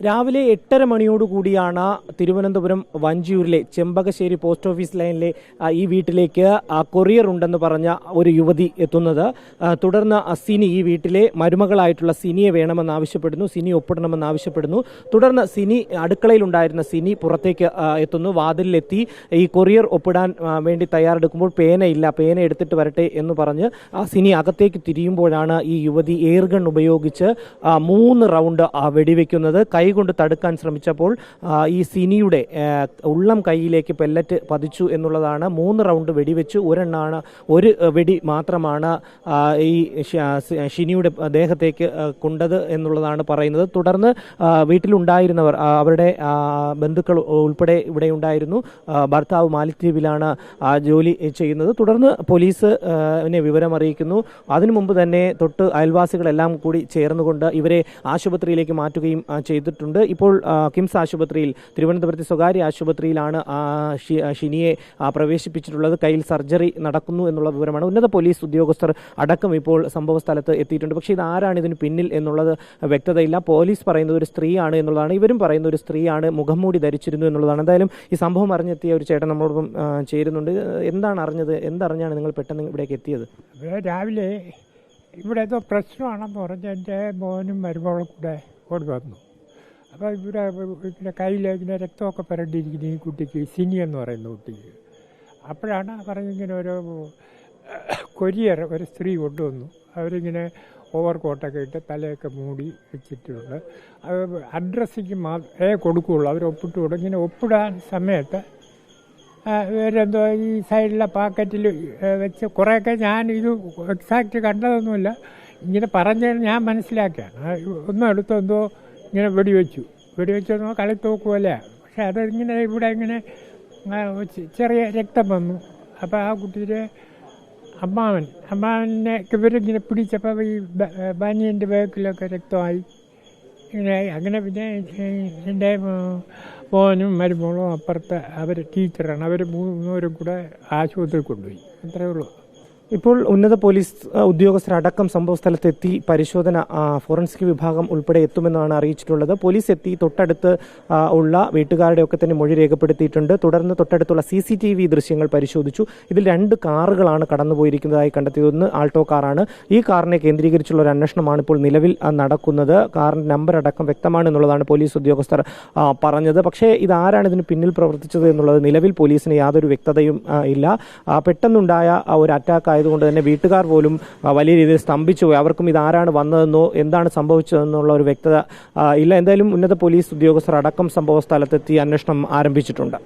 രാവിലെ 8:30 മണിയോടുകൂടിയാണ് Thiruvananthapuram വഞ്ചിയൂരിലെ Chempakassery post office ലൈനിലെ ഈ വീട്ടിലേക്ക് കൊറിയർ ഉണ്ടെന്ന് പറഞ്ഞ ഒരു യുവതി എത്തുന്നത്. തുടർന്ന് സിനി ഈ വീട്ടിലെ മരുമകളായിട്ടുള്ള സിനിയെ വേണമെന്നാവശ്യപ്പെടുന്നു, സിനി ഒപ്പിടണമെന്നാവശ്യപ്പെടുന്നു. തുടർന്ന് സിനി അടുക്കളയിലുണ്ടായിരുന്ന സിനി പുറത്തേക്ക് എത്തുന്നു. വാതിലിലെത്തി ഈ കൊറിയർ ഒപ്പിടാൻ വേണ്ടി തയ്യാറെടുക്കുമ്പോൾ പേന എടുത്തിട്ട് വരട്ടെ എന്ന് പറഞ്ഞ് സിനി അകത്തേക്ക് തിരിയുമ്പോഴാണ് ഈ യുവതി എയർഗൺ ഉപയോഗിച്ച് 3 റൗണ്ട് വെടിവെക്കുന്നത്. കൈകൊണ്ട് തടുക്കാൻ ശ്രമിച്ചപ്പോൾ ഈ സിനിയുടെ ഉള്ളം കൈയിലേക്ക് പെല്ലറ്റ് പതിച്ചു എന്നുള്ളതാണ്. 3 റൗണ്ട് വെടിവെച്ച് ഒരു വെടി മാത്രമാണ് ഈ ഷിനിയുടെ ദേഹത്തേക്ക് കൊണ്ടത് എന്നുള്ളതാണ് പറയുന്നത്. തുടർന്ന് വീട്ടിലുണ്ടായിരുന്നവർ, അവരുടെ ബന്ധുക്കൾ ഉൾപ്പെടെ ഇവിടെ ഉണ്ടായിരുന്നു. ഭർത്താവ് മാലിദ്വീപിലാണ് ജോലി ചെയ്യുന്നത്. തുടർന്ന് പോലീസിനെ വിവരം അറിയിക്കുന്നു. അതിനു മുമ്പ് തന്നെ തൊട്ട് അയൽവാസികളെല്ലാം കൂടി ചേർന്നുകൊണ്ട് ഇവരെ ആശുപത്രിയിലേക്ക് മാറ്റുകയും ചെയ്തിട്ടുണ്ട്. ഇപ്പോൾ കിംസ് ആശുപത്രിയിൽ, തിരുവനന്തപുരത്തെ സ്വകാര്യ ആശുപത്രിയിലാണ് ഷിനിയെ പ്രവേശിപ്പിച്ചിട്ടുള്ളത്. കയ്യിൽ സർജറി നടക്കുന്നു എന്നുള്ള വിവരമാണ്. ഉന്നത പോലീസ് ഉദ്യോഗസ്ഥർ അടക്കം ഇപ്പോൾ സംഭവ സ്ഥലത്ത് എത്തിയിട്ടുണ്ട്. പക്ഷേ ഇത് ആരാണ് ഇതിന് പിന്നിൽ എന്നുള്ളത് വ്യക്തതയില്ല. പോലീസ് പറയുന്നത് ഒരു സ്ത്രീയാണ് എന്നുള്ളതാണ്, ഇവരും പറയുന്ന ഒരു സ്ത്രീയാണ്, മുഖംമൂടി ധരിച്ചിരുന്നു എന്നുള്ളതാണ്. എന്തായാലും ഈ സംഭവം അറിഞ്ഞെത്തിയ ഒരു ചേട്ടൻ നമ്മളോടൊപ്പം ചേരുന്നുണ്ട്. എന്താണ് അറിഞ്ഞത്? എന്തറിഞ്ഞാണ് നിങ്ങൾ പെട്ടെന്ന് ഇവിടേക്ക് എത്തിയത്? രാവിലെ ഇവിടെ ഏതോ പ്രശ്നമാണെന്ന് പറഞ്ഞ് എൻ്റെ മോനും മരുമകളും കൂടെ ഓടി വന്നു. അപ്പോൾ ഇവിടെ കയ്യിലിങ്ങനെ രക്തമൊക്കെ പുരണ്ടിരിക്കുന്ന ഈ കുട്ടിക്ക്, സിനി എന്ന് പറയുന്ന കുട്ടിക്ക്. അപ്പോഴാണ് പറഞ്ഞിങ്ങനെ ഒരു കൊരിയർ ഒരു സ്ത്രീ കൊണ്ടുവന്നു. അവരിങ്ങനെ ഓവർ കോട്ടൊക്കെ ഇട്ട് തലയൊക്കെ മൂടി വെച്ചിട്ടുണ്ട്. അത് അഡ്രസ്സിക്ക് മാത്രമേ കൊടുക്കുകയുള്ളൂ. അവർ ഒപ്പിട്ട് കൊടുക്കും. ഇങ്ങനെ ഒപ്പിടാൻ സമയത്ത് ഇവരെന്തോ ഈ സൈഡിലെ പാക്കറ്റിൽ വെച്ച് കുറേയൊക്കെ, ഞാൻ ഇത് എക്സാക്റ്റ് കണ്ടതൊന്നുമില്ല, ഇങ്ങനെ പറഞ്ഞാൽ ഞാൻ മനസ്സിലാക്കിയാണ്. ഒന്നും എടുത്തെന്തോ ഇങ്ങനെ വെടിവെച്ചെന്നോ കളിത്തോക്ക് പോലെ. പക്ഷെ അതിങ്ങനെ ഇവിടെ ഇങ്ങനെ ചെറിയ രക്തം വന്നു. അപ്പോൾ ആ കുട്ടിയുടെ അമ്മാവനെ ഇവരിങ്ങനെ പിടിച്ചപ്പോൾ ഈ ബനിയൻ്റെ ബാക്കിലൊക്കെ രക്തമായി ഇങ്ങനെയായി. അങ്ങനെ പിന്നെ എൻ്റെ മോനും മരുമോളും അപ്പുറത്തെ അവർ ടീച്ചറാണ്, അവർ 3 പേരും കൂടെ ആശുപത്രിയിൽ കൊണ്ടുപോയി. അത്രയേ ഉള്ളൂ. ഇപ്പോൾ ഉന്നത പോലീസ് ഉദ്യോഗസ്ഥരടക്കം സംഭവ സ്ഥലത്തെത്തി പരിശോധന, ഫോറൻസിക് വിഭാഗം ഉൾപ്പെടെ എത്തുമെന്നാണ് അറിയിച്ചിട്ടുള്ളത്. പോലീസ് എത്തി തൊട്ടടുത്ത് ഉള്ള വീട്ടുകാരുടെയൊക്കെ തന്നെ മൊഴി രേഖപ്പെടുത്തിയിട്ടുണ്ട്. തുടർന്ന് തൊട്ടടുത്തുള്ള CCTV ദൃശ്യങ്ങൾ പരിശോധിച്ചു. ഇതിൽ 2 കാറുകളാണ് കടന്നുപോയിരിക്കുന്നതായി കണ്ടെത്തിയത്. ഒന്ന് ആൾട്ടോ കാറാണ്. ഈ കാറിനെ കേന്ദ്രീകരിച്ചുള്ള ഒരു അന്വേഷണമാണ് ഇപ്പോൾ നിലവിൽ നടക്കുന്നത്. കാറിൻ്റെ നമ്പർ അടക്കം വ്യക്തമാണ് എന്നുള്ളതാണ് പോലീസ് ഉദ്യോഗസ്ഥർ പറഞ്ഞത്. പക്ഷേ ഇതാരാണ് ഇതിന് പിന്നിൽ പ്രവർത്തിച്ചത് എന്നുള്ളത് നിലവിൽ പോലീസിന് യാതൊരു വ്യക്തതയും ഇല്ല. പെട്ടെന്നുണ്ടായ ഒരു അറ്റാക്ക് ആയതുകൊണ്ട് തന്നെ വീട്ടുകാർ പോലും വലിയ രീതിയിൽ സ്തംഭിച്ചു പോയി. അവർക്കും ഇതാരാണ് വന്നതെന്നോ എന്താണ് സംഭവിച്ചതെന്നുള്ള ഒരു വ്യക്തത ഇല്ല. എന്തായാലും ഉന്നത പോലീസ് ഉദ്യോഗസ്ഥർ അടക്കം സംഭവ സ്ഥലത്തെത്തി അന്വേഷണം ആരംഭിച്ചിട്ടുണ്ട്.